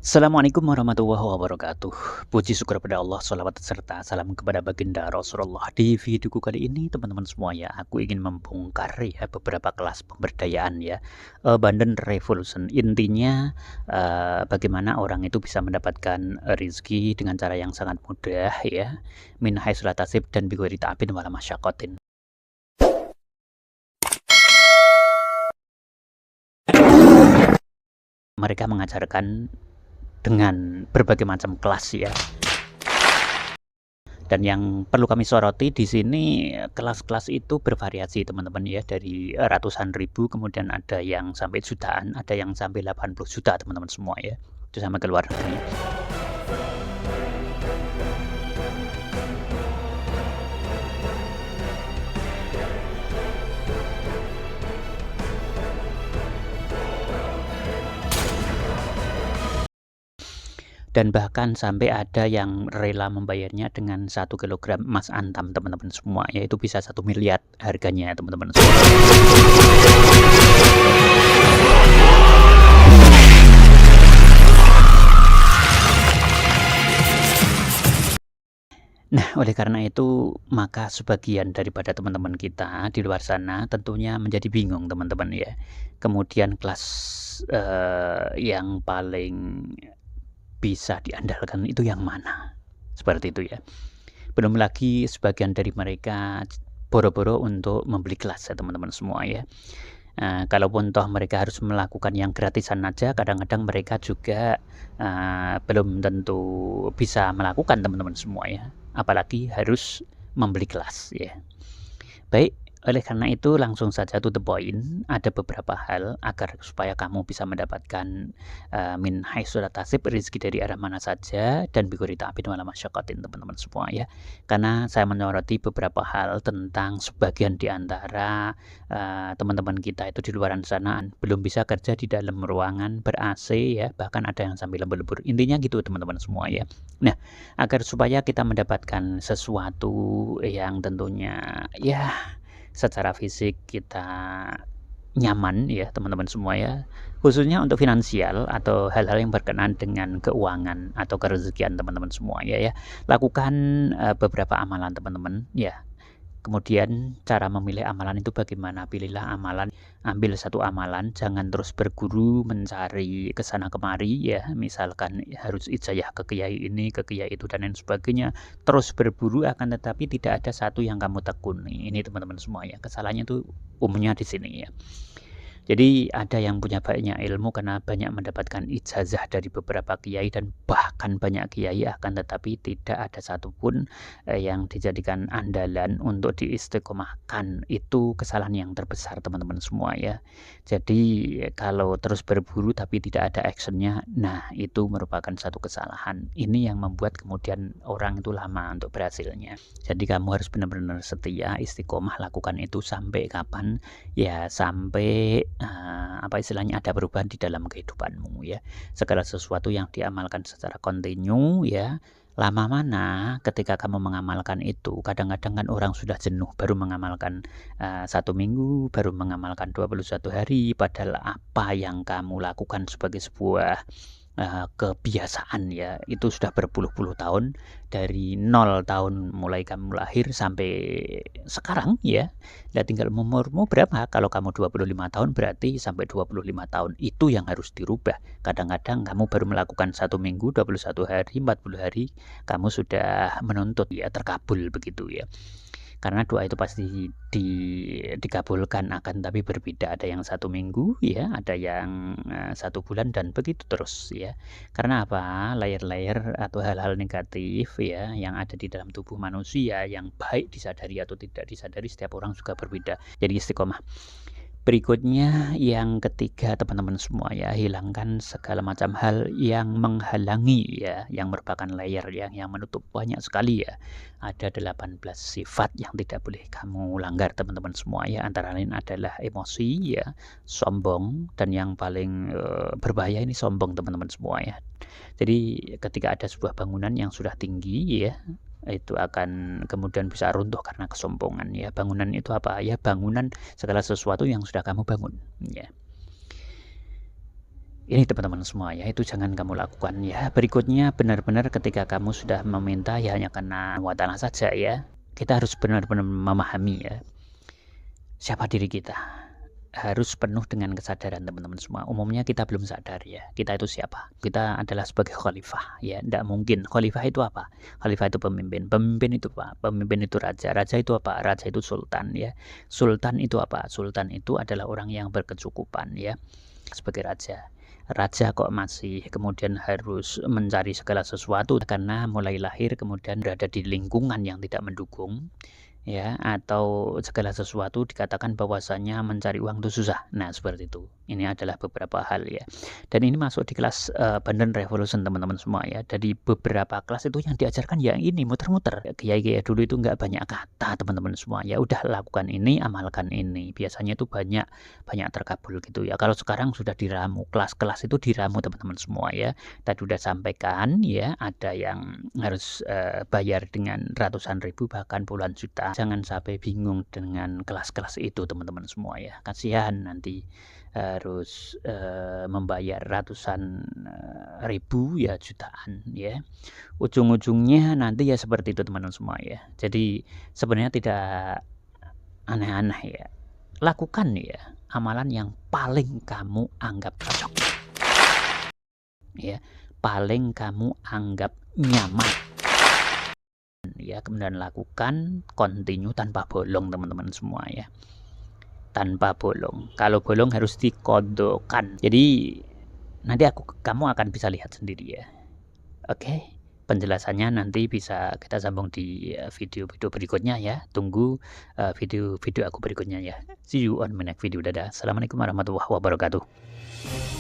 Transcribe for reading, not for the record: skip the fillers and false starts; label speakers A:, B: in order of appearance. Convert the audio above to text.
A: Assalamualaikum warahmatullahi wabarakatuh. Puji syukur kepada Allah, sholawat serta salam kepada baginda Rasulullah. Di videoku kali ini teman-teman semua ya, aku ingin membongkar ya beberapa kelas pemberdayaan ya, Abundant Revolution. Intinya bagaimana orang itu bisa mendapatkan rezeki dengan cara yang sangat mudah ya, min haitsu la tasib dan bighairi ta'abin wala masyaqqatin. Mereka mengajarkan dengan berbagai macam kelas ya. Dan yang perlu kami soroti di sini, kelas-kelas itu bervariasi teman-teman ya, dari ratusan ribu, kemudian ada yang sampai jutaan, ada yang sampai 80 juta teman-teman semua ya. Itu sampai ke luar negeri. Dan bahkan sampai ada yang rela membayarnya dengan 1 kilogram emas antam teman-teman semua, yaitu bisa 1 miliar harganya teman-teman semua. Nah, oleh karena itu, maka sebagian daripada teman-teman kita di luar sana tentunya menjadi bingung teman-teman ya. Kemudian kelas yang paling bisa diandalkan itu yang mana? Seperti itu ya. Belum lagi sebagian dari mereka boro-boro untuk membeli kelas ya teman-teman semua ya. Kalaupun toh mereka harus melakukan yang gratisan aja, kadang-kadang mereka juga belum tentu bisa melakukan teman-teman semua ya. Apalagi harus membeli kelas ya. Baik, oleh karena itu langsung saja to the point. Ada beberapa hal agar supaya kamu bisa mendapatkan min haitsu la tasib, rezeki dari arah mana saja dan bighairi ta'abin wala masyaqqatin teman-teman semua ya. Karena saya menyoroti beberapa hal tentang sebagian di antara teman-teman kita itu di luaran sana belum bisa kerja di dalam ruangan ber-AC ya, bahkan ada yang sambil lembur-lembur. Intinya gitu teman-teman semua ya. Nah, agar supaya kita mendapatkan sesuatu yang tentunya ya secara fisik kita nyaman ya teman-teman semua ya, khususnya untuk finansial atau hal-hal yang berkenaan dengan keuangan atau kerezekian teman-teman semua ya, lakukan beberapa amalan teman-teman ya. Kemudian cara memilih amalan itu bagaimana? Pilihlah amalan, ambil satu amalan, jangan terus berguru mencari ke sana kemari ya. Misalkan harus ijazah ke kiai ini, ke kiai itu dan lain sebagainya. Terus berburu akan tetapi tidak ada satu yang kamu tekuni. Ini teman-teman semua ya. Kesalahannya itu umumnya di sini ya. Jadi ada yang punya banyak ilmu karena banyak mendapatkan ijazah dari beberapa kiai dan bahkan banyak kiai, akan tetapi tidak ada satupun yang dijadikan andalan untuk diistiqomahkan. Itu kesalahan yang terbesar teman-teman semua ya. Jadi kalau terus berburu tapi tidak ada actionnya, nah itu merupakan satu kesalahan. Ini yang membuat kemudian orang itu lama untuk berhasilnya. Jadi kamu harus benar-benar setia, istiqomah, lakukan itu sampai kapan? Ya sampai apa istilahnya ada perubahan di dalam kehidupanmu ya. Segala sesuatu yang diamalkan secara kontinu ya, lama mana ketika kamu mengamalkan itu, kadang-kadang kan orang sudah jenuh baru mengamalkan 1 minggu, baru mengamalkan 21 hari, padahal apa yang kamu lakukan sebagai sebuah kebiasaan ya, itu sudah berpuluh-puluh tahun, dari 0 tahun mulai kamu lahir sampai sekarang ya. Nah tinggal umurmu berapa, kalau kamu 25 tahun berarti sampai 25 tahun itu yang harus dirubah. Kadang-kadang kamu baru melakukan 1 minggu, 21 hari, 40 hari, kamu sudah menuntut ya, terkabul begitu ya. Karena doa itu pasti dikabulkan, akan tapi berbeda, ada yang 1 minggu ya, ada yang 1 bulan dan begitu terus ya. Karena apa? Layer-layer atau hal-hal negatif ya yang ada di dalam tubuh manusia yang baik disadari atau tidak disadari setiap orang juga berbeda. Jadi istiqomah. Berikutnya yang ketiga teman-teman semua ya, hilangkan segala macam hal yang menghalangi ya, yang merupakan layer yang menutup banyak sekali ya. Ada 18 sifat yang tidak boleh kamu langgar teman-teman semua ya, antara lain adalah emosi ya, sombong, dan yang paling berbahaya ini sombong teman-teman semua ya. Jadi ketika ada sebuah bangunan yang sudah tinggi ya, itu akan kemudian bisa runtuh karena kesombongan ya. Bangunan itu apa ya? Bangunan segala sesuatu yang sudah kamu bangun ya. Ini teman-teman semua ya, itu jangan kamu lakukan ya. Berikutnya benar-benar ketika kamu sudah meminta ya hanya karena wa ta'ala saja ya. Kita harus benar-benar memahami ya, siapa diri kita. Harus penuh dengan kesadaran teman-teman semua. Umumnya kita belum sadar ya, kita itu siapa. Kita adalah sebagai khalifah ya, tidak mungkin. Khalifah itu apa? Khalifah itu pemimpin. Pemimpin itu apa? Pemimpin itu raja. Raja itu apa? Raja itu sultan ya. Sultan itu apa? Sultan itu adalah orang yang berkecukupan ya, sebagai raja. Raja kok masih kemudian harus mencari segala sesuatu karena mulai lahir kemudian berada di lingkungan yang tidak mendukung ya, atau segala sesuatu dikatakan bahwasanya mencari uang itu susah. Nah, seperti itu. Ini adalah beberapa hal ya. Dan ini masuk di kelas Banten Revolution teman-teman semua ya. Dari beberapa kelas itu yang diajarkan ya ini muter-muter. Kiai-kiai dulu itu nggak banyak kata teman-teman semua ya. Udah lakukan ini, amalkan ini. Biasanya itu banyak terkabul gitu ya. Kalau sekarang sudah diramu, kelas-kelas itu diramu teman-teman semua ya. Tadi udah sampaikan ya, ada yang harus bayar dengan ratusan ribu bahkan puluhan juta. Jangan sampai bingung dengan kelas-kelas itu teman-teman semua ya. Kasihan nanti harus membayar ratusan ribu ya, jutaan ya. Ujung-ujungnya nanti ya seperti itu teman-teman semua ya. Jadi sebenarnya tidak aneh-aneh ya. Lakukan ya amalan yang paling kamu anggap cocok ya, paling kamu anggap nyaman ya, kemudian lakukan continue tanpa bolong teman-teman semua ya, tanpa bolong. Kalau bolong harus dikodokkan. Jadi nanti kamu akan bisa lihat sendiri ya. Oke, penjelasannya nanti bisa kita sambung di video-video berikutnya ya. Tunggu video-video aku berikutnya ya. See you on my next video. Dadah. Assalamualaikum warahmatullahi wabarakatuh.